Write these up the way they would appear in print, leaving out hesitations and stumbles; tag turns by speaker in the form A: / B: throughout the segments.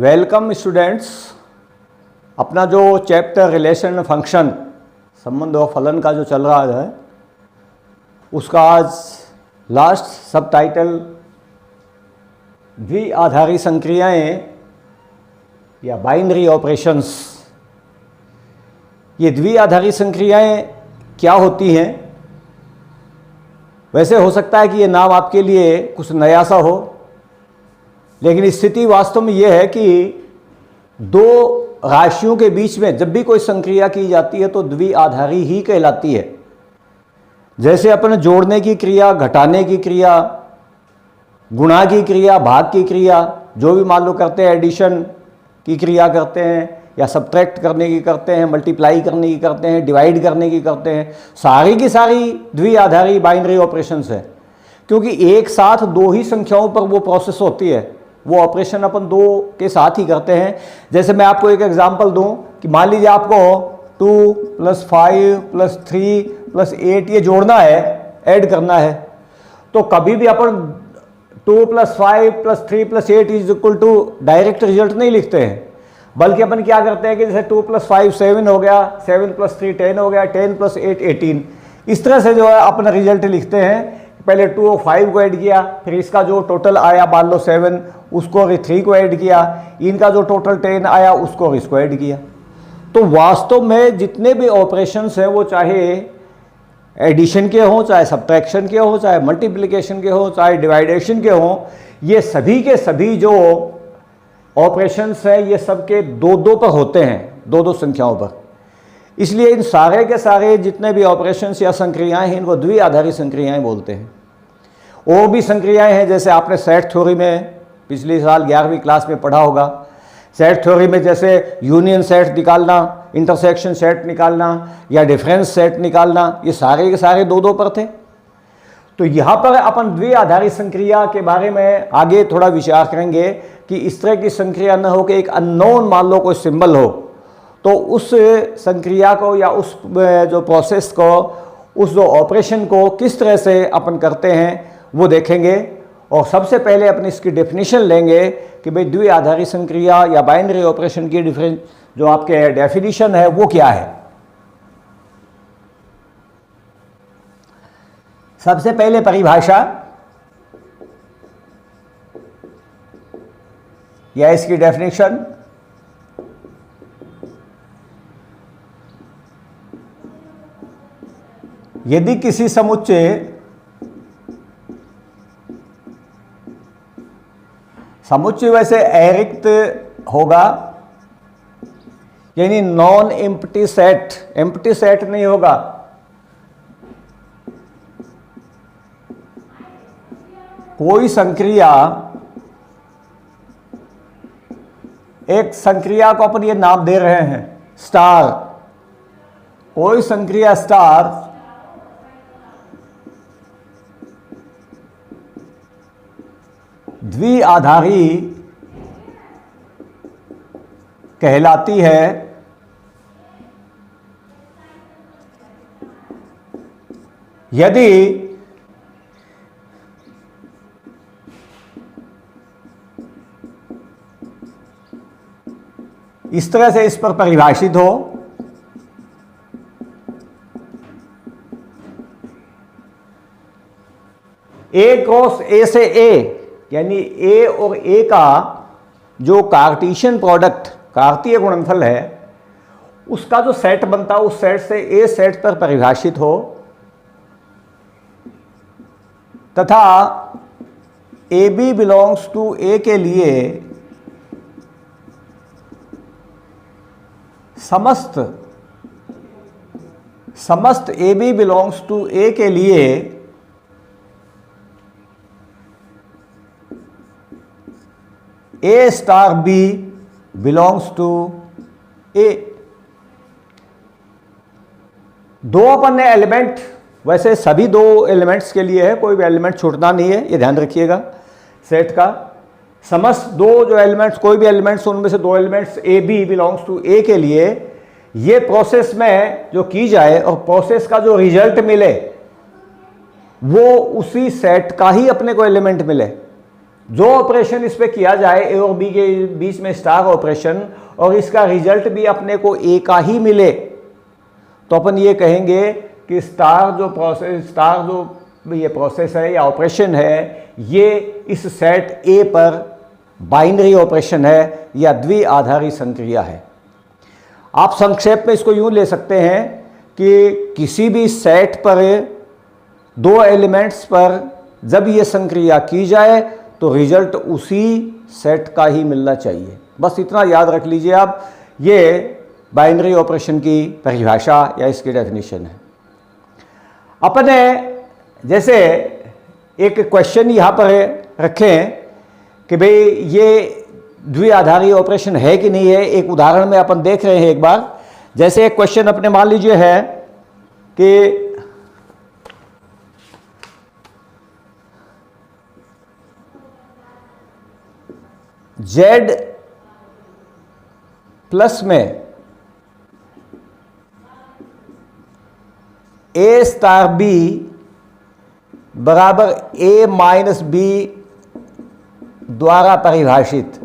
A: Welcome students. अपना जो chapter relation function संबंध और फलन का जो चल रहा है उसका आज लास्ट सब टाइटल द्विआधारी संक्रियाएं या बाइनरी ऑपरेशंस। ये द्विआधारी संक्रियाएं क्या होती हैं? वैसे हो सकता है कि ये नाम आपके लिए कुछ नया सा हो, लेकिन स्थिति वास्तव में ये है कि दो राशियों के बीच में जब भी कोई संक्रिया की जाती है तो द्विआधारी ही कहलाती है। जैसे अपन जोड़ने की क्रिया, घटाने की क्रिया, गुणा की क्रिया, भाग की क्रिया, जो भी मान लो करते हैं, एडिशन की क्रिया करते हैं या सब्ट्रैक्ट करने की करते हैं, मल्टीप्लाई करने की करते हैं, डिवाइड करने की करते हैं, सारी की सारी द्विआधारी बाइनरी ऑपरेशंस है। क्योंकि एक साथ दो ही संख्याओं पर वो प्रोसेस होती है, वो ऑपरेशन अपन दो के साथ ही करते हैं। जैसे मैं आपको एक एग्जांपल दूं कि मान लीजिए आपको 2 + 5 + 3 + 8 ये जोड़ना है, ऐड करना है, तो कभी भी अपन 2 + 5 + 3 + 8 = डायरेक्ट रिजल्ट नहीं लिखते हैं, बल्कि अपन क्या करते हैं कि जैसे 2 + 5 7 हो गया, 7 + 3 10 हो गया, 10 + 8 18, इस तरह से जो है अपना रिजल्ट लिखते हैं। पहले 2 और 5 को ऐड किया, फिर इसका जो टोटल आया मान लो 7, उसको और 3 को ऐड किया, इनका जो टोटल 10 आया उसको और इसको ऐड किया। तो वास्तव में जितने भी ऑपरेशंस हैं वो चाहे एडिशन के हों, चाहे सब्ट्रैक्शन के हों, चाहे मल्टीप्लिकेशन के हों, चाहे डिवाइडेशन के हों, ये सभी के सभी जो ऑपरेशंस हैं ये सबके दो दो पर होते हैं, दो दो संख्याओं पर। इसलिए इन सारे के सारे जितने भी ऑपरेशंस या संक्रियाएं हैं इनको द्विआधारी संक्रियाएं बोलते हैं। और भी संक्रियाएं हैं, जैसे आपने सेट थ्योरी में पिछले साल 11वीं क्लास में पढ़ा होगा। सेट थ्योरी में जैसे यूनियन सेट निकालना, इंटरसेक्शन सेट निकालना या डिफरेंस सेट निकालना, ये सारे के सारे दो दो पर थे। तो यहाँ पर अपन द्विआधारी संक्रिया के बारे में आगे थोड़ा विचार करेंगे कि इस तरह की संक्रिया न हो कि एक अननोन मान लो कोई सिंबल हो, तो उस संक्रिया को या उस जो प्रोसेस को, उस जो ऑपरेशन को किस तरह से अपन करते हैं वो देखेंगे। और सबसे पहले अपन इसकी डेफिनेशन लेंगे कि भाई द्विआधारी संक्रिया या बाइनरी ऑपरेशन की जो आपके डेफिनेशन है वो क्या है। सबसे पहले परिभाषा या इसकी डेफिनेशन, यदि किसी समुच्चय वैसे अरिक्त होगा, यानी non empty set, empty set नहीं होगा, कोई संक्रिया, एक संक्रिया को अपन ये नाम दे रहे हैं स्टार, कोई संक्रिया स्टार द्विआधारी कहलाती है यदि इस तरह से इस पर परिभाषित हो, ए क्रॉस ए से ए, यानी ए और ए का जो कार्टेशियन प्रोडक्ट, कार्तीय गुणनफल है, उसका जो सेट बनता है उस सेट से ए सेट पर परिभाषित हो, तथा ए बी बिलोंग्स टू ए के लिए समस्त ए बी बिलोंग्स टू ए के लिए ए स्टार बी बिलोंग्स टू ए। दो अपन ने एलिमेंट, वैसे सभी दो एलिमेंट्स के लिए है, कोई भी एलिमेंट छूटना नहीं है, ये ध्यान रखिएगा सेट का। समस्त दो जो एलिमेंट्स, कोई भी एलिमेंट्स, उनमें से दो elements A B belongs to A के लिए ये प्रोसेस में जो की जाए और प्रोसेस का जो रिजल्ट मिले वो उसी सेट का ही अपने को एलिमेंट मिले। जो ऑपरेशन इस पे किया जाए ए और बी के बीच में स्टार ऑपरेशन, और इसका रिजल्ट भी अपने को ए का ही मिले, तो अपन ये कहेंगे कि स्टार जो ये प्रोसेस है या ऑपरेशन है, ये इस सेट ए पर बाइनरी ऑपरेशन है या द्विआधारी संक्रिया है। आप संक्षेप में इसको यूं ले सकते हैं कि किसी भी सेट पर दो एलिमेंट्स पर जब ये संक्रिया की जाए तो रिजल्ट उसी सेट का ही मिलना चाहिए। बस इतना याद रख लीजिए आप, ये बाइनरी ऑपरेशन की परिभाषा या इसकी डेफिनेशन है। अपने जैसे एक क्वेश्चन यहाँ पर रखें कि भाई ये द्विआधारी ऑपरेशन है कि नहीं है, एक उदाहरण में अपन देख रहे हैं एक बार। जैसे एक क्वेश्चन अपने मान लीजिए है कि Z प्लस में A स्टार B बराबर A माइनस B द्वारा परिभाषित।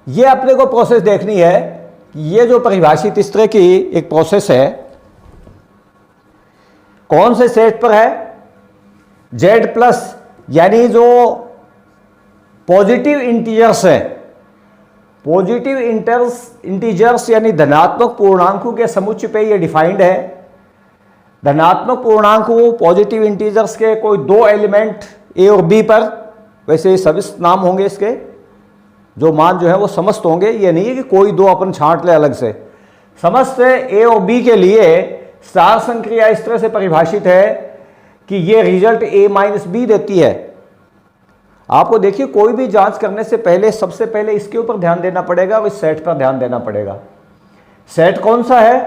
A: ये अपने को प्रोसेस देखनी है कि ये जो परिभाषित इस तरह की एक प्रोसेस है कौन से सेट पर है, Z प्लस यानी जो पॉजिटिव इंटीजर्स है, पॉजिटिव इंटीजर्स यानी धनात्मक पूर्णांकों के समुच्चय पे ये डिफाइंड है। धनात्मक पूर्णांकों पॉजिटिव इंटीजर्स के कोई दो एलिमेंट ए और बी पर, वैसे सविस्त नाम होंगे इसके, जो मान जो है वो समस्त होंगे, ये नहीं है कि कोई दो अपन छांट ले अलग से। समस्त ए और बी के लिए स्टार संक्रिया इस तरह से परिभाषित है कि ये रिजल्ट ए माइनस बी देती है। आपको देखिए कोई भी जांच करने से पहले सबसे पहले इसके ऊपर ध्यान देना पड़ेगा और इस सेट पर ध्यान देना पड़ेगा। सेट कौन सा है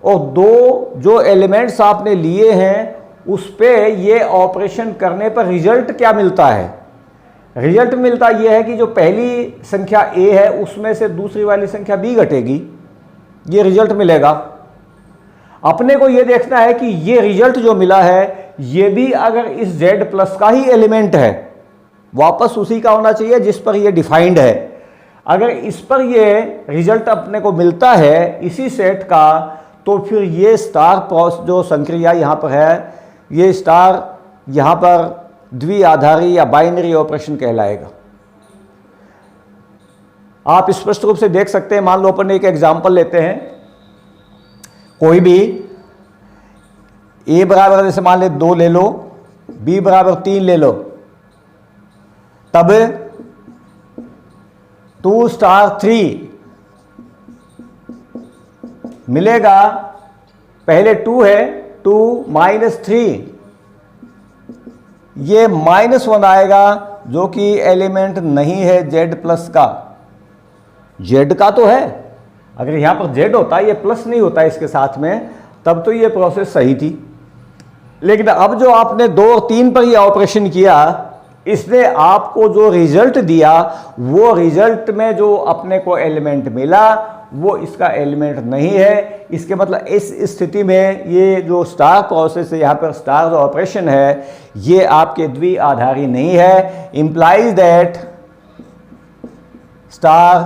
A: और दो जो एलिमेंट्स आपने लिए हैं उस पे ये ऑपरेशन करने पर रिजल्ट क्या मिलता है। रिजल्ट मिलता यह है कि जो पहली संख्या ए है उसमें से दूसरी वाली संख्या बी घटेगी, ये रिजल्ट मिलेगा। अपने को यह देखना है कि ये रिजल्ट जो मिला है ये भी अगर इस Z प्लस का ही एलिमेंट है, वापस उसी का होना चाहिए जिस पर ये डिफाइंड है। अगर इस पर ये रिजल्ट अपने को मिलता है इसी सेट का, तो फिर ये स्टार जो संक्रिया यहाँ पर है, ये स्टार यहाँ पर द्विआधारी या बाइनरी ऑपरेशन कहलाएगा। आप स्पष्ट रूप से देख सकते हैं। मान लो अपन एक एग्जांपल लेते हैं, कोई भी ए बराबर जैसे मान ले 2 ले लो, बी बराबर 3 ले लो, तब 2 स्टार 3 मिलेगा। पहले 2 है, 2 माइनस 3, ये -1 आएगा जो कि एलिमेंट नहीं है Z प्लस का। Z का तो है, अगर यहां पर Z होता ये प्लस नहीं होता इसके साथ में, तब तो ये प्रोसेस सही थी। लेकिन अब जो आपने 2 और 3 पर ये ऑपरेशन किया, इसने आपको जो रिजल्ट दिया वो रिजल्ट में जो अपने को एलिमेंट मिला वो इसका एलिमेंट नहीं है। इसके मतलब इस स्थिति में ये जो स्टार प्रोसेस है, यहाँ पर स्टार जो ऑपरेशन है, ये आपके द्विआधारी नहीं है। इंप्लाइज दैट स्टार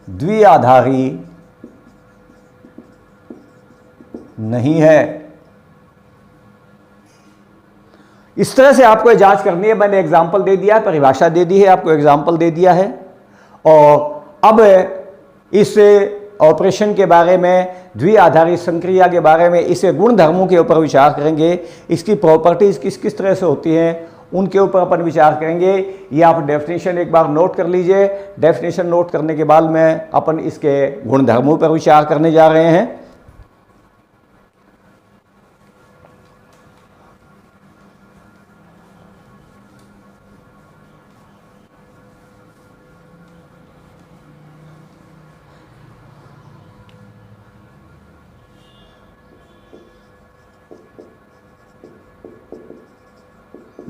A: द्विआधारी नहीं है। इस तरह से आपको जांच करनी है। मैंने एग्जाम्पल दे दिया है, परिभाषा दे दी है, आपको एग्जाम्पल दे दिया है, और अब इस ऑपरेशन के बारे में, द्विआधारी संक्रिया के बारे में, इसे गुणधर्मों के ऊपर विचार करेंगे। इसकी प्रॉपर्टीज किस किस तरह से होती हैं उनके ऊपर अपन विचार करेंगे। ये आप डेफिनेशन एक बार नोट कर लीजिए। डेफिनेशन नोट करने के बाद में अपन इसके गुणधर्मों पर विचार करने जा रहे हैं।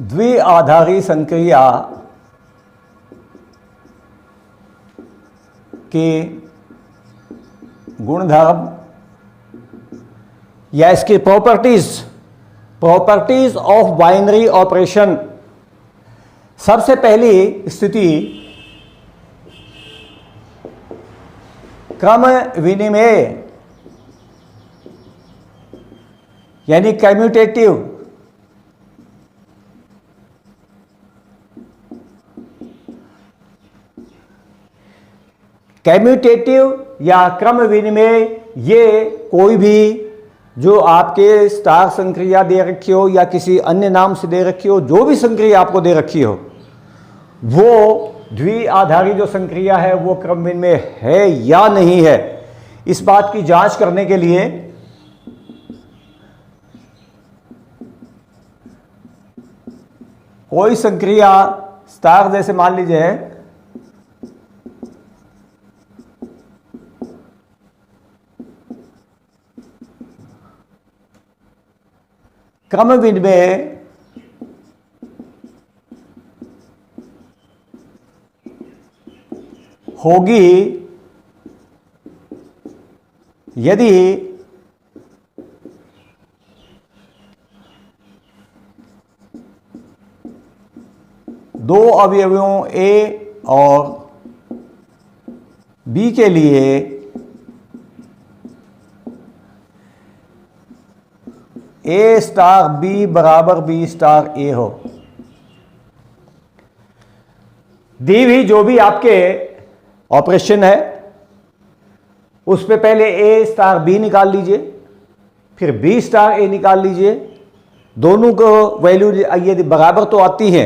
A: द्विआधारी संक्रिया के गुणधर्म या इसकी properties properties of binary operation. सबसे पहली स्थिति क्रम विनिमय यानी कम्यूटेटिव। कम्यूटेटिव या क्रम विनिमय, ये कोई भी जो आपके स्टार संक्रिया दे रखी हो या किसी अन्य नाम से दे रखी हो, जो भी संक्रिया आपको दे रखी हो, वो द्विआधारी जो संक्रिया है वो क्रम विनिमय है या नहीं है, इस बात की जांच करने के लिए कोई संक्रिया स्टार जैसे मान लीजिए क्रम विनिमय होगी यदि दो अवयवों ए और बी के लिए ए स्टार बी बराबर बी स्टार ए हो। दी हुई जो भी आपके ऑपरेशन है उस पे पहले ए स्टार बी निकाल लीजिए, फिर बी स्टार ए निकाल लीजिए। दोनों को वैल्यू यदि बराबर तो आती है,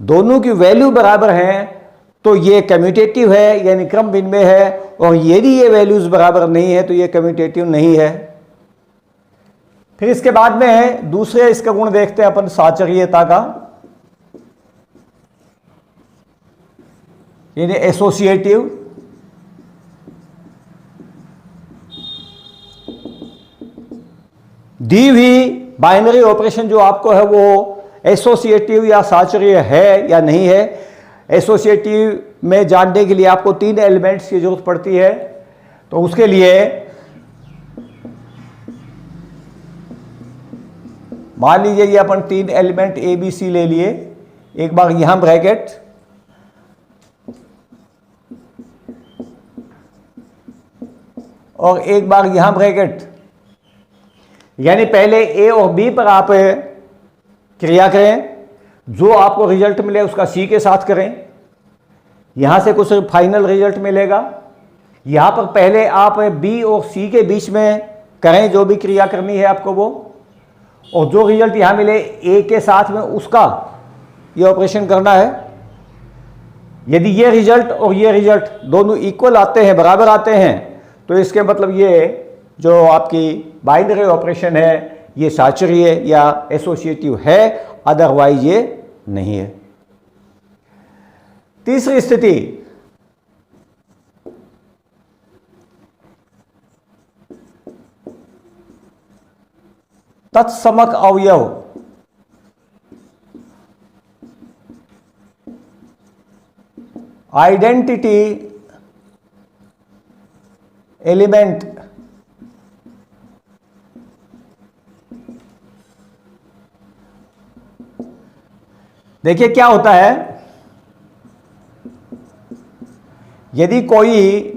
A: दोनों की वैल्यू बराबर हैं तो ये कम्यूटेटिव है यानी क्रम विनिमय है, और यदि ये वैल्यूज बराबर नहीं है तो ये कम्यूटेटिव नहीं है। फिर इसके बाद में दूसरे इसका गुण देखते हैं अपन साचर्यता का, यानी एसोसिएटिव। दी हुई बाइनरी ऑपरेशन जो आपको है वो एसोसिएटिव या साचर्य है या नहीं है। एसोसिएटिव में जानने के लिए आपको 3 एलिमेंट्स की जरूरत पड़ती है। तो उसके लिए मान लीजिए ये अपन 3 एलिमेंट ए बी सी ले लिए। एक बार यहां ब्रैकेट, और एक बार यहां ब्रैकेट, यानी पहले ए और बी पर आप क्रिया करें, जो आपको रिजल्ट मिले उसका सी के साथ करें, यहां से कुछ फाइनल रिजल्ट मिलेगा। यहां पर पहले आप बी और सी के बीच में करें जो भी क्रिया करनी है आपको वो, और जो रिजल्ट यहां मिले ए के साथ में उसका ये ऑपरेशन करना है। यदि ये रिजल्ट और ये रिजल्ट दोनों इक्वल आते हैं, बराबर आते हैं, तो इसके मतलब ये जो आपकी बाइनरी ऑपरेशन है ये साचर्य या एसोसिएटिव है, अदरवाइज ये नहीं है। तीसरी स्थिति तत्समक अवयव। आइडेंटिटी एलिमेंट देखिए क्या होता है, यदि कोई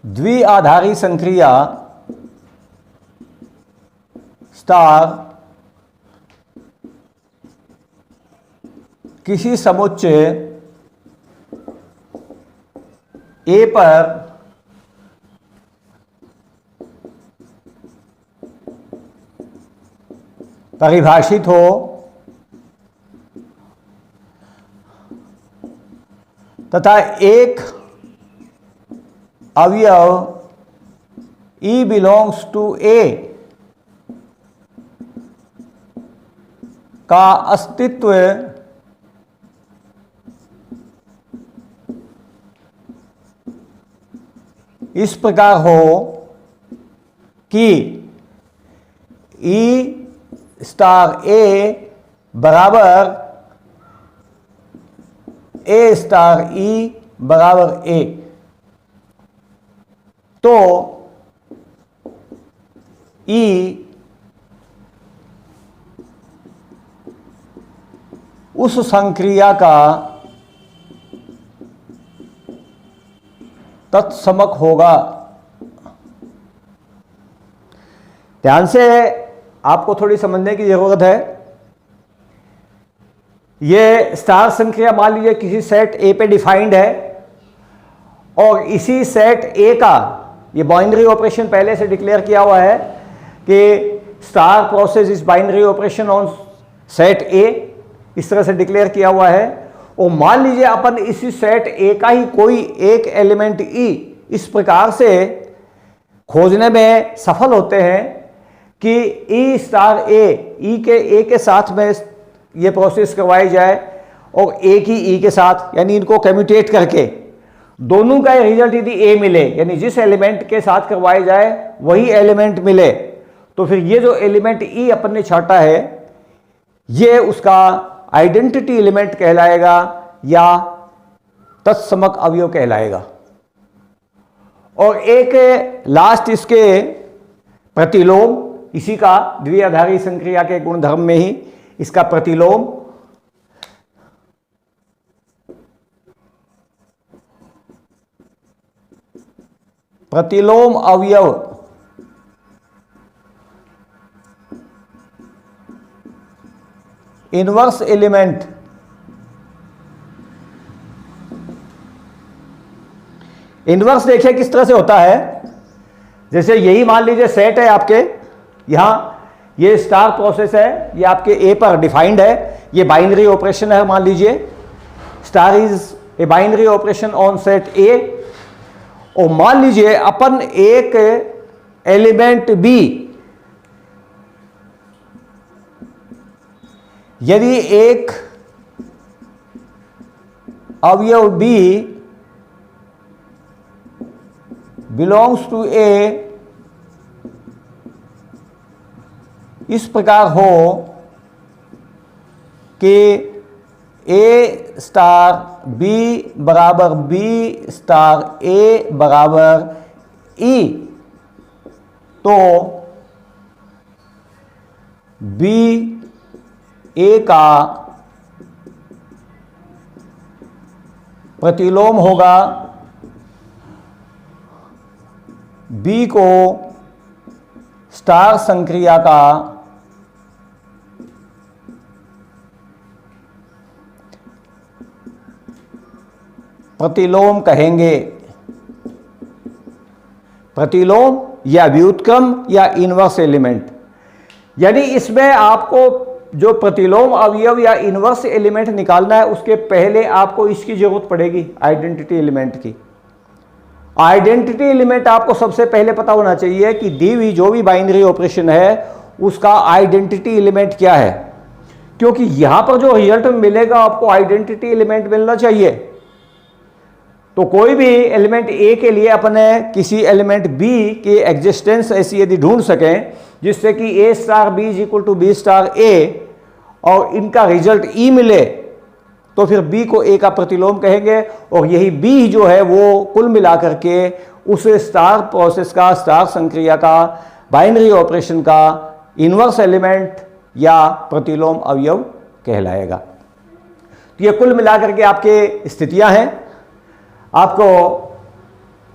A: द्विआधारी संक्रिया स्टार किसी समुच्चय ए पर परिभाषित हो तथा एक अवयव E बिलोंग्स टू A का अस्तित्व इस प्रकार हो कि E स्टार A बराबर A स्टार E बराबर A, तो ई उस संक्रिया का तत्समक होगा। ध्यान से आपको थोड़ी समझने की जरूरत है। ये स्टार संक्रिया मान लीजिए किसी सेट ए पे डिफाइंड है और इसी सेट ए का ये बाइनरी ऑपरेशन पहले से डिक्लेयर किया हुआ है कि star process is binary operation on set ए, इस तरह से डिक्लेयर किया हुआ है। और मान लीजिए अपन इसी सेट ए का ही कोई एक एलिमेंट ई इस प्रकार से खोजने में सफल होते हैं कि ई स्टार ए, ई के ए के साथ में ये प्रोसेस करवाई जाए और ए की ई के साथ, यानी इनको कम्यूटेट करके दोनों का रिजल्ट यदि ए मिले, यानी जिस एलिमेंट के साथ करवाई जाए वही एलिमेंट मिले, तो फिर ये जो एलिमेंट ई अपन ने छांटा है ये उसका आइडेंटिटी एलिमेंट कहलाएगा या तत्समक अवयव कहलाएगा। और एक लास्ट इसके प्रतिलोम, इसी का द्विआधारी संक्रिया के गुणधर्म में ही इसका प्रतिलोम, प्रतिलोम अवयव इनवर्स एलिमेंट इनवर्स देखिए किस तरह से होता है। जैसे यही मान लीजिए सेट है आपके, यहां ये स्टार प्रोसेस है, ये आपके ए पर डिफाइंड है, ये बाइनरी ऑपरेशन है। मान लीजिए star is a binary operation on set ए। और मान लीजिए अपन एक एलिमेंट बी, यदि एक अवयव बी बिलोंग्स टू ए इस प्रकार हो कि ए स्टार बी बराबर बी स्टार ए बराबर ई, तो बी ए का प्रतिलोम होगा बी को स्टार संक्रिया का प्रतिलोम कहेंगे। प्रतिलोम या व्युत्क्रम या इनवर्स एलिमेंट, यानी इसमें आपको जो प्रतिलोम अवयव या इनवर्स एलिमेंट निकालना है उसके पहले आपको इसकी जरूरत पड़ेगी, आइडेंटिटी एलिमेंट की। आइडेंटिटी एलिमेंट आपको सबसे पहले पता होना चाहिए कि दी हुई जो भी बाइनरी ऑपरेशन है उसका आइडेंटिटी एलिमेंट क्या है, क्योंकि यहां पर जो रिजल्ट मिलेगा आपको आइडेंटिटी एलिमेंट मिलना चाहिए। तो कोई भी एलिमेंट ए के लिए अपने किसी एलिमेंट बी की एग्जिस्टेंस ऐसी यदि ढूंढ सकें जिससे कि A star B is equal to B star A और इनका रिजल्ट ई मिले, तो फिर बी को ए का प्रतिलोम कहेंगे। और यही बी जो है वो कुल मिलाकर के उस स्टार प्रोसेस का, स्टार संक्रिया का, बाइनरी ऑपरेशन का इनवर्स एलिमेंट या प्रतिलोम अवयव कहलाएगा। तो ये कुल मिलाकर के आपके स्थितियां हैं। आपको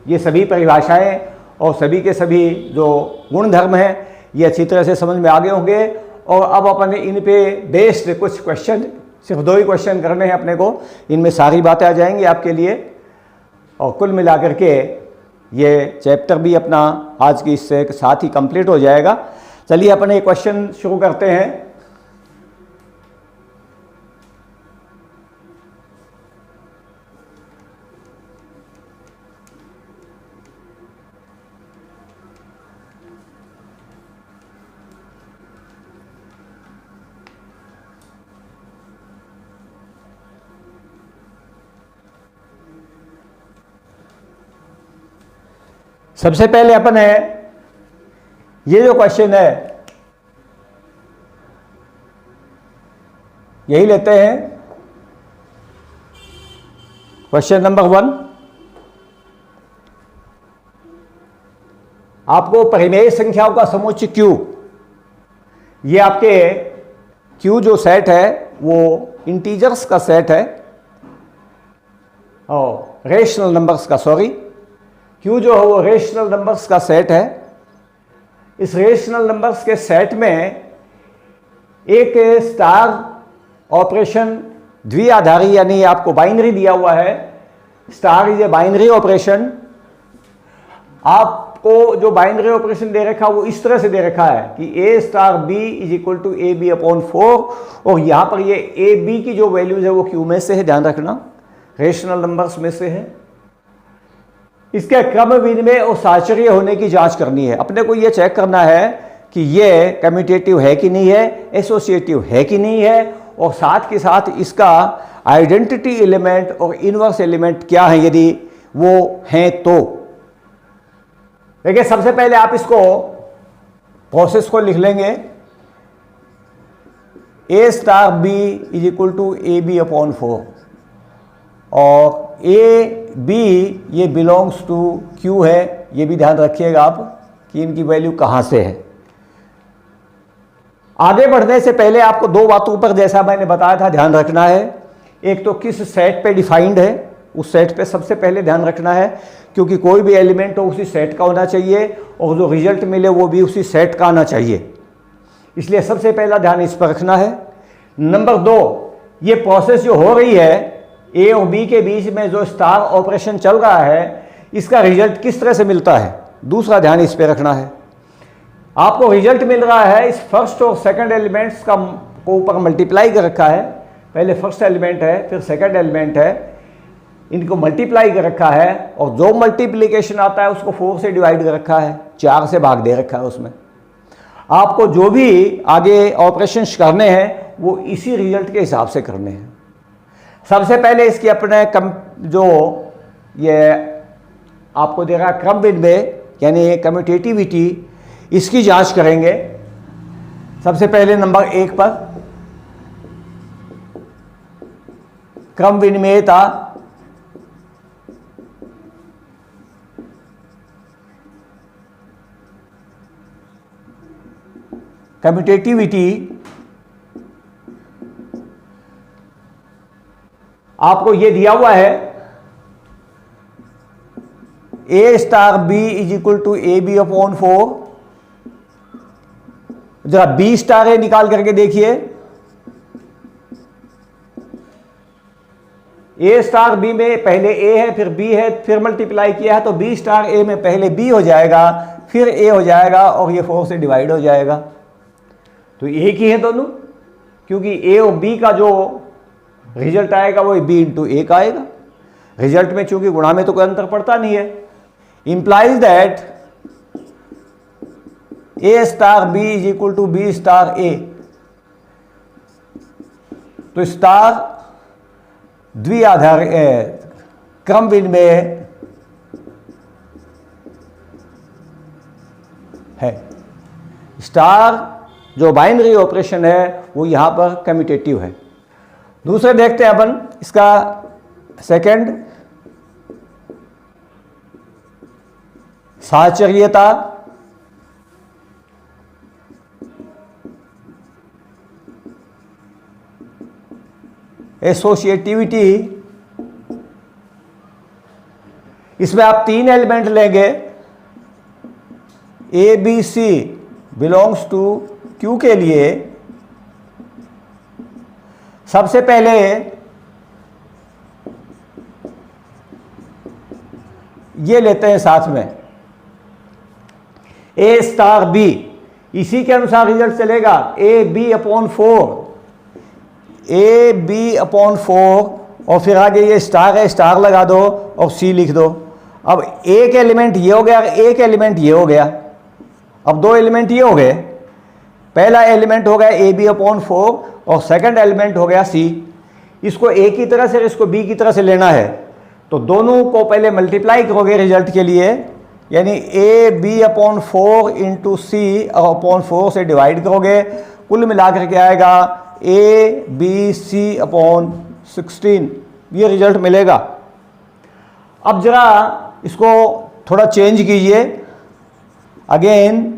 A: ये सभी परिभाषाएं और सभी के सभी जो गुणधर्म हैं ये अच्छी तरह से समझ में आ गए होंगे। और अब अपन इन पे बेस्ड कुछ क्वेश्चन, सिर्फ 2 ही क्वेश्चन करने हैं अपने को, इनमें सारी बातें आ जाएंगी आपके लिए। और कुल मिलाकर के ये चैप्टर भी अपना आज की इससे साथ ही कंप्लीट हो जाएगा। चलिए अपन ये क्वेश्चन शुरू करते हैं। सबसे पहले अपन है ये जो क्वेश्चन है यही लेते हैं, क्वेश्चन नंबर 1। आपको परिमेय संख्याओं का समुच्चय Q, ये आपके Q जो सेट है वो इंटीजर्स का सेट है, और रेशनल नंबर्स का, सॉरी, Q जो है वो रेशनल नंबर्स का सेट है। इस रेशनल नंबर्स के सेट में एक स्टार ऑपरेशन द्विआधारी, यानी आपको बाइनरी दिया हुआ है, star is a binary operation. आपको जो बाइनरी ऑपरेशन दे रखा है वो इस तरह से दे रखा है कि A star B is equal to AB upon 4, और यहां पर ये AB की जो वैल्यूज है वो Q में से है, ध्यान रखना, रेशनल नंबर्स में से है। इसके क्रम विनिमय और साहचर्य होने की जांच करनी है। अपने को ये चेक करना है कि ये कम्यूटेटिव है कि नहीं है, एसोसिएटिव है कि नहीं है, और साथ के साथ इसका आइडेंटिटी एलिमेंट और इनवर्स एलिमेंट क्या है, यदि वो हैं तो। देखिए, सबसे पहले आप इसको प्रोसेस को लिख लेंगे, A star B is equal to AB upon 4, और A B ये बिलोंग्स टू Q है, ये भी ध्यान रखिएगा आप कि इनकी वैल्यू कहां से है। आगे बढ़ने से पहले आपको दो बातों पर, जैसा मैंने बताया था, ध्यान रखना है। एक तो किस सेट पे डिफाइंड है, उस सेट पे सबसे पहले ध्यान रखना है, क्योंकि कोई भी एलिमेंट हो उसी सेट का होना चाहिए, और जो रिजल्ट मिले वो भी उसी सेट का आना चाहिए। इसलिए सबसे पहला ध्यान इस पर रखना है। नंबर 2, ये प्रोसेस जो हो रही है A और B के बीच में, जो स्टार ऑपरेशन चल रहा है, इसका रिजल्ट किस तरह से मिलता है, दूसरा ध्यान इस पर रखना है। आपको रिजल्ट मिल रहा है, इस फर्स्ट और सेकंड एलिमेंट्स का को ऊपर मल्टीप्लाई कर रखा है, पहले फर्स्ट एलिमेंट है फिर सेकंड एलिमेंट है, इनको मल्टीप्लाई कर रखा है, और जो मल्टीप्लिकेशन आता है उसको 4 से डिवाइड कर रखा है, 4 से भाग दे रखा है उसमें। आपको जो भी आगे ऑपरेशंस करने हैं वो इसी रिजल्ट के हिसाब से करने हैं। सबसे पहले इसकी अपने जो ये आपको दे रहा है क्रम विनिमय, यानी कम्यूटेटिविटी, इसकी जांच करेंगे। सबसे पहले नंबर 1 पर क्रम विनिमयता, कम्यूटेटिविटी, आपको ये दिया हुआ है A star B is equal to AB upon 4। जरा B स्टार A निकाल करके देखिए, A स्टार B में पहले A है फिर B है, फिर मल्टीप्लाई किया है तो B स्टार A में पहले B हो जाएगा फिर A हो जाएगा, और ये 4 से डिवाइड हो जाएगा। तो एक ही है दोनों, क्योंकि A और B का जो रिजल्ट आएगा वो B इंटू A का आएगा। रिजल्ट में चूंकि गुणा में तो कोई अंतर पड़ता नहीं है। Implies that A star B is equal to B star A। तो स्टार द्विआधार क्रम विनिमय है। स्टार जो बाइनरी ऑपरेशन है वो यहां पर कम्यूटेटिव है। दूसरे देखते हैं अपन इसका सेकंड, साहचर्यता। एसोसिएटिविटी, इसमें आप 3 एलिमेंट लेंगे, A B C belongs to Q के लिए सबसे पहले ये लेते हैं साथ में A स्टार B, इसी के अनुसार रिजल्ट चलेगा AB अपॉन 4, AB अपॉन 4, और फिर आगे ये स्टार है, स्टार लगा दो और C लिख दो। अब एक एलिमेंट ये हो गया, एक एलिमेंट ये हो गया, अब 2 एलिमेंट ये हो गए। पहला एलिमेंट हो गया AB अपॉन 4 और सेकंड एलिमेंट हो गया C। इसको A की तरह से इसको B की तरह से लेना है, तो दोनों को पहले मल्टीप्लाई करोगे रिजल्ट के लिए, यानी AB upon 4 into C upon 4 से डिवाइड करोगे, कुल मिलाकर के आएगा ABC अपॉन 16, ये रिजल्ट मिलेगा। अब जरा इसको थोड़ा चेंज कीजिए, अगेन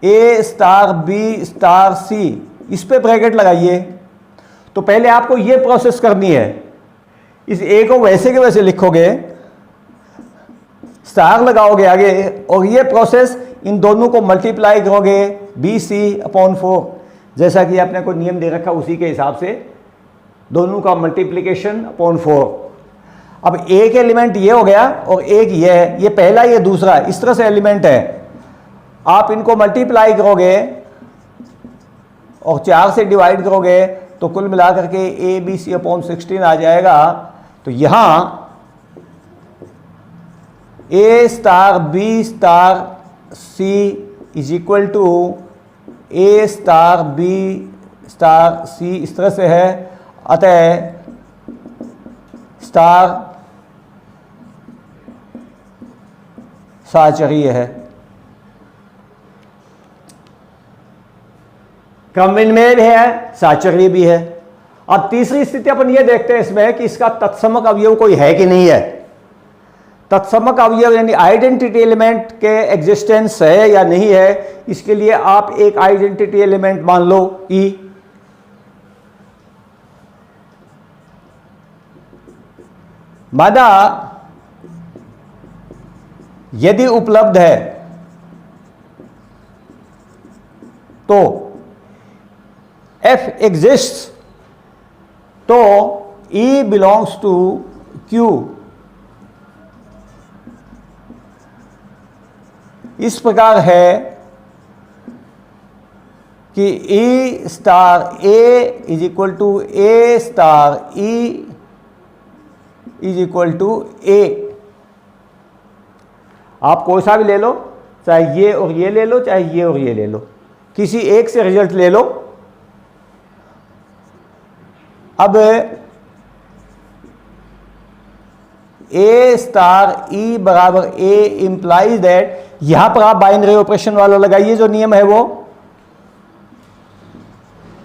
A: ए स्टार बी स्टार सी, इस पे ब्रैकेट लगाइए। तो पहले आपको ये प्रोसेस करनी है, इस ए को वैसे के वैसे लिखोगे, स्टार लगाओगे आगे, और ये प्रोसेस इन दोनों को मल्टीप्लाई करोगे बी सी अपॉन 4, जैसा कि आपने कोई नियम दे रखा उसी के हिसाब से दोनों का मल्टीप्लिकेशन अपॉन 4। अब एक एलिमेंट ये हो गया और एक ये है, ये पहला ये दूसरा, इस तरह से एलिमेंट है। आप इनको मल्टीप्लाई करोगे और 4 से डिवाइड करोगे तो कुल मिलाकर के ए बी सी अपॉन 16 आ जाएगा। तो यहां A star B star C is equal to A star B star C, इस तरह से है। अतः स्टार साचरीय है। क्रमविन्मेय में है, साचरीय भी है। अब तीसरी स्थिति अपन ये देखते हैं इसमें कि इसका तत्समक अवयव कोई है कि नहीं है। तत्समक अवयव यानी आइडेंटिटी एलिमेंट के एग्जिस्टेंस है या नहीं है, इसके लिए आप एक आइडेंटिटी एलिमेंट मान लो ई। माना यदि उपलब्ध है तो F exists, तो E belongs to Q। इस प्रकार है कि E star A is equal to A star E is equal to A। आप कोई सा भी ले लो, चाहे ये और ये ले लो, चाहे ये और ये ले लो, किसी एक से रिजल्ट ले लो। अब A स्टार E बराबर A इंप्लाइज दैट, यहां पर आप बाइनरी ऑपरेशन वाला लगाइए जो नियम है वो,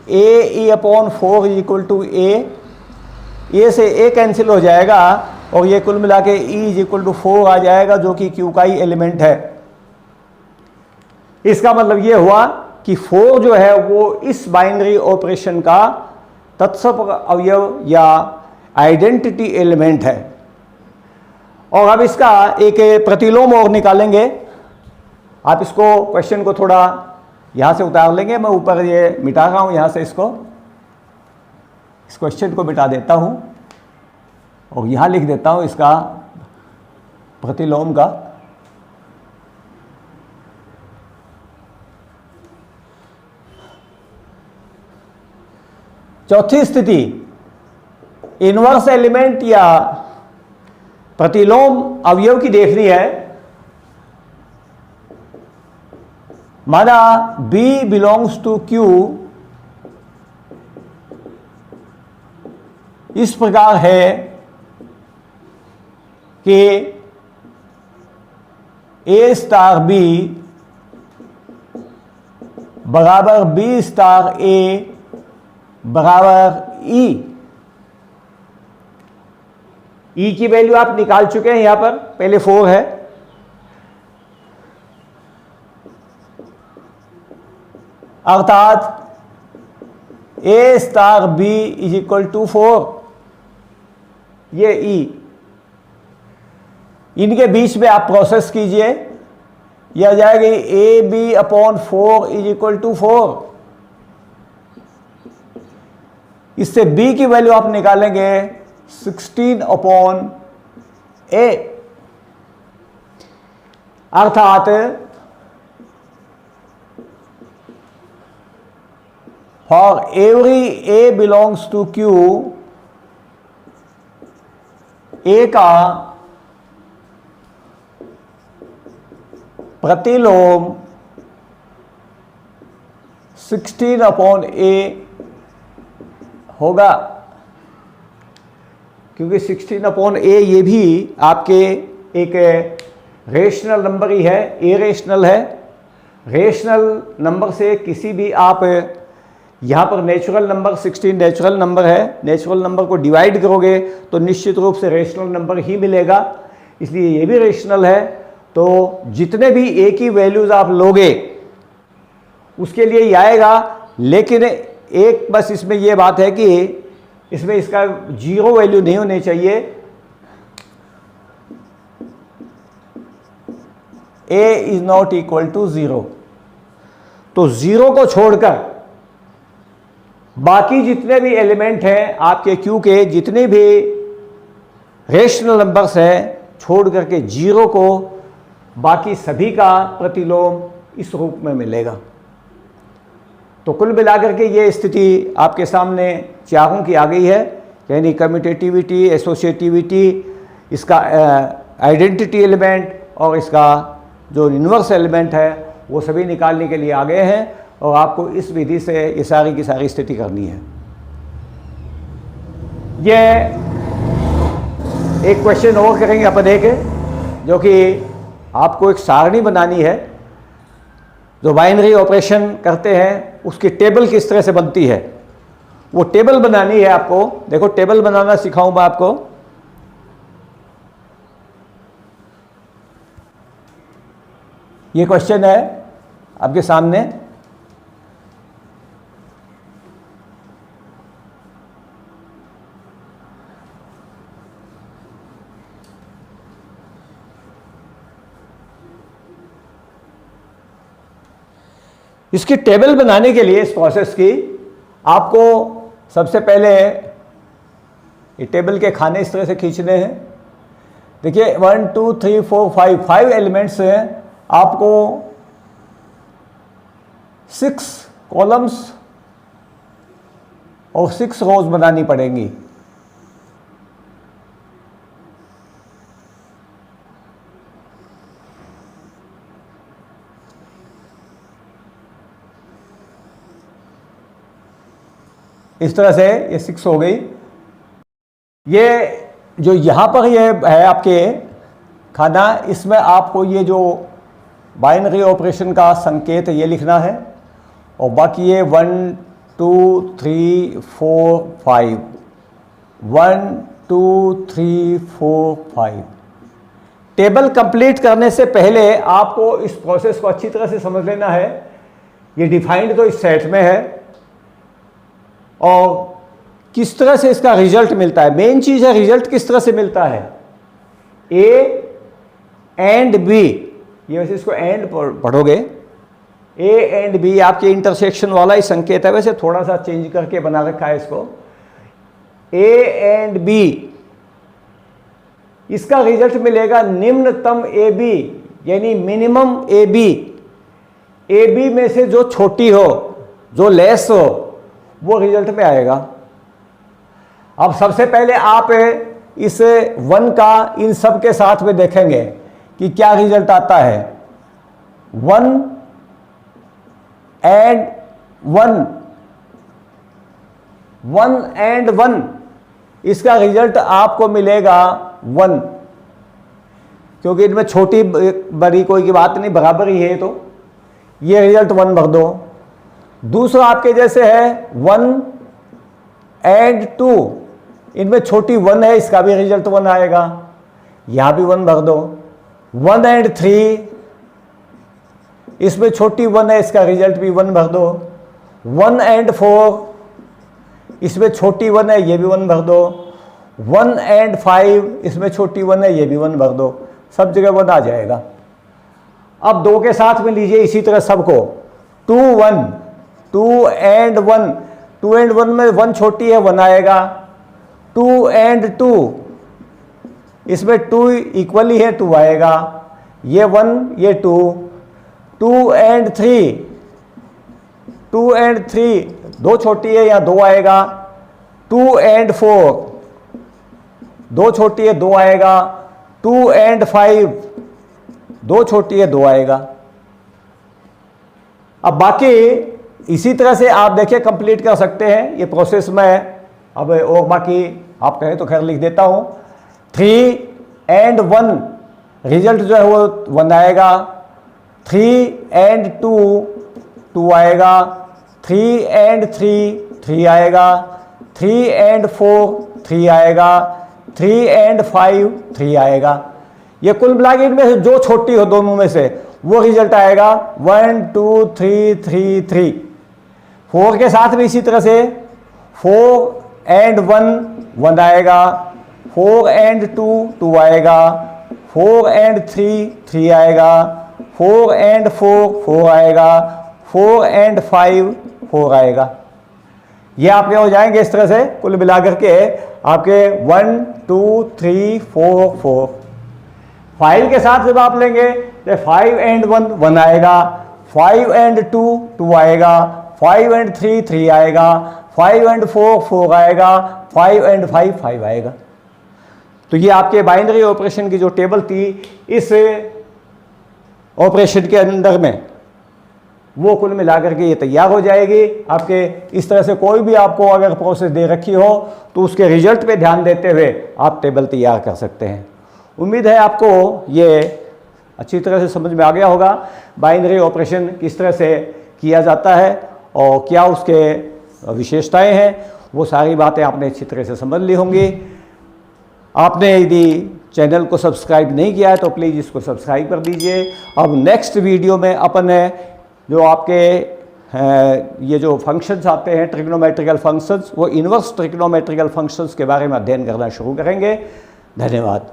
A: A upon 4 is equal to A से A कैंसिल हो जाएगा और ये कुल मिला के E इज इक्वल टू 4 आ जाएगा, जो कि Q का ही एलिमेंट है। इसका मतलब ये हुआ कि 4 जो है वो इस बाइनरी ऑपरेशन का तत्समक अवयव या आइडेंटिटी एलिमेंट है। और अब इसका एक प्रतिलोम और निकालेंगे। आप इसको क्वेश्चन को थोड़ा यहां से उतार लेंगे, मैं ऊपर ये मिटा रहा हूं यहां से, इसको इस क्वेश्चन को मिटा देता हूं और यहां लिख देता हूं इसका प्रतिलोम का। चौथी स्थिति इनवर्स एलिमेंट या प्रतिलोम अवयव की देखनी है। माना B बिलोंग्स टू Q इस प्रकार है कि A स्टार B बराबर B स्टार A बराबर E। E की वैल्यू आप निकाल चुके हैं, यहां पर पहले 4 है, अर्थात A star B is equal to 4, ये E। इनके बीच में आप प्रोसेस कीजिए, यह आ जाएगी A B upon 4 is equal to 4। इससे B की वैल्यू आप निकालेंगे 16 अपॉन A, अर्थात for every A belongs to Q, A का प्रतिलोम 16 अपॉन A होगा, क्योंकि 16 अपॉन A ये भी आपके एक रेशनल नंबर ही है, ए रेशनल है। रेशनल नंबर से किसी भी आप यहाँ पर नेचुरल नंबर 16 नेचुरल नंबर है, नेचुरल नंबर को डिवाइड करोगे तो निश्चित रूप से रेशनल नंबर ही मिलेगा, इसलिए ये भी रेशनल है। तो जितने भी ए की वैल्यूज़ आप लोगे उसके लिए ही आएगा। लेकिन एक बस इसमें यह बात है कि इसमें इसका 0 वैल्यू नहीं होनी चाहिए। ए इज नॉट इक्वल टू 0। तो 0 को छोड़कर बाकी जितने भी एलिमेंट हैं आपके क्यू के, जितने भी रेशनल नंबर्स हैं, छोड़ करके 0 को बाकी सभी का प्रतिलोम इस रूप में मिलेगा। तो कुल मिलाकर के ये स्थिति आपके सामने चारों की आ गई है, यानी कम्यूटेटिविटी, एसोसिएटिविटी, इसका आइडेंटिटी एलिमेंट और इसका जो इन्वर्स एलिमेंट है वो सभी निकालने के लिए आ गए हैं। और आपको इस विधि से ये सारी की सारी स्थिति करनी है। ये एक क्वेश्चन और करेंगे अपन एक, जो कि आपको एक सारणी बनानी है। जो बाइनरी ऑपरेशन करते हैं उसकी टेबल किस तरह से बनती है, वो टेबल बनानी है आपको। देखो टेबल बनाना सिखाऊं मैं आपको। ये क्वेश्चन है आपके सामने। इसकी टेबल बनाने के लिए, इस प्रोसेस की, आपको सबसे पहले ये टेबल के खाने इस तरह से खींचने हैं। देखिए 1 2 3 4 5 एलिमेंट्स हैं। आपको 6 कॉलम्स और 6 रोज बनानी पड़ेंगी। इस तरह से ये 6 हो गई। ये जो यहाँ पर ये है आपके खाना, इसमें आपको ये जो बाइनरी ऑपरेशन का संकेत ये लिखना है। और बाकी ये 1 2 3 4 5 1 2 3 4 5। टेबल कंप्लीट करने से पहले आपको इस प्रोसेस को अच्छी तरह से समझ लेना है। ये डिफाइंड तो इस सेट में है और किस तरह से इसका रिजल्ट मिलता है, मेन चीज है रिजल्ट किस तरह से मिलता है। ए एंड बी, ये वैसे इसको एंड पढ़ोगे, ए एंड बी आपके इंटरसेक्शन वाला ही संकेत है, वैसे थोड़ा सा चेंज करके बना रखा है इसको। ए एंड बी, इसका रिजल्ट मिलेगा निम्नतम ए बी, यानी minimum A B. A B में से जो छोटी हो, जो लेस हो, वो रिजल्ट में आएगा। अब सबसे पहले आप इस 1 का इन सब के साथ में देखेंगे कि क्या रिजल्ट आता है। 1 एंड 1, 1 एंड 1, इसका रिजल्ट आपको मिलेगा 1, क्योंकि इनमें छोटी बड़ी कोई की बात नहीं, बराबर ही है, तो ये रिजल्ट 1 भर दो। दूसरा आपके जैसे है 1 एंड 2, इनमें छोटी 1 है, इसका भी रिजल्ट 1 आएगा, यहां भी 1 भर दो। 1 एंड 3, इसमें छोटी 1 है, इसका रिजल्ट भी 1 भर दो। 1 एंड 4, इसमें छोटी 1 है, ये भी 1 भर दो। 1 एंड 5, इसमें छोटी 1 है, ये भी 1 भर दो। सब जगह 1 आ जाएगा। अब 2 के साथ में लीजिए इसी तरह सबको। 2 1, 2 एंड 1, 2 एंड 1 में 1 छोटी है, 1 आएगा। 2 एंड 2, इसमें 2 इक्वली है, 2 आएगा। ये 1, ये 2। 2 एंड 3, 2 एंड 3, 2 छोटी है, यहाँ 2 आएगा। 2 एंड 4, 2 छोटी है, 2 आएगा। 2 एंड 5, 2 छोटी है, 2 आएगा। अब बाकी इसी तरह से आप देखिए कंप्लीट कर सकते हैं ये प्रोसेस में। अब और बाकी आप कहें तो खैर लिख देता हूं। 3 एंड 1, रिजल्ट जो है वो 1 आएगा। 3 एंड 2, 2 आएगा। 3 एंड 3, 3 आएगा। 3 एंड 4, 3 आएगा। 3 एंड 5, 3 आएगा। ये कुल मिला के इनमें से जो छोटी हो दोनों में से वो रिजल्ट आएगा 1 2 3 3 3। 4 के साथ भी इसी तरह से 4 एंड 1 1 आएगा, 4 एंड 2 2 आएगा, 4 एंड 3 3 आएगा, 4 एंड 4 4 आएगा, 4 एंड 5 4 आएगा। ये आपके हो जाएंगे इस तरह से कुल मिलाकर के आपके 1 2 3 4 4। 5 के साथ जब आप लेंगे तो 5 एंड 1 1 आएगा, 5 एंड 2 2 आएगा, 5 एंड 3 3 आएगा, 5 एंड 4 4 आएगा, 5 एंड 5 5 आएगा। तो ये आपके बाइनरी ऑपरेशन की जो टेबल थी इस ऑपरेशन के अंदर में वो कुल मिलाकर के ये तैयार हो जाएगी आपके। इस तरह से कोई भी आपको अगर प्रोसेस दे रखी हो तो उसके रिजल्ट पे ध्यान देते हुए आप टेबल तैयार कर सकते हैं। उम्मीद है आपको ये अच्छी तरह से समझ में आ गया होगा बाइनरी ऑपरेशन किस तरह से किया जाता है और क्या उसके विशेषताएं हैं, वो सारी बातें आपने अच्छी तरह से समझ ली होंगी। आपने यदि चैनल को सब्सक्राइब नहीं किया है तो प्लीज़ इसको सब्सक्राइब कर दीजिए। अब नेक्स्ट वीडियो में अपन जो आपके ये जो फंक्शंस आते हैं ट्रिग्नोमेट्रिकल फंक्शंस, वो इन्वर्स ट्रिग्नोमेट्रिकल फंक्शंस के बारे में अध्ययन करना शुरू करेंगे। धन्यवाद।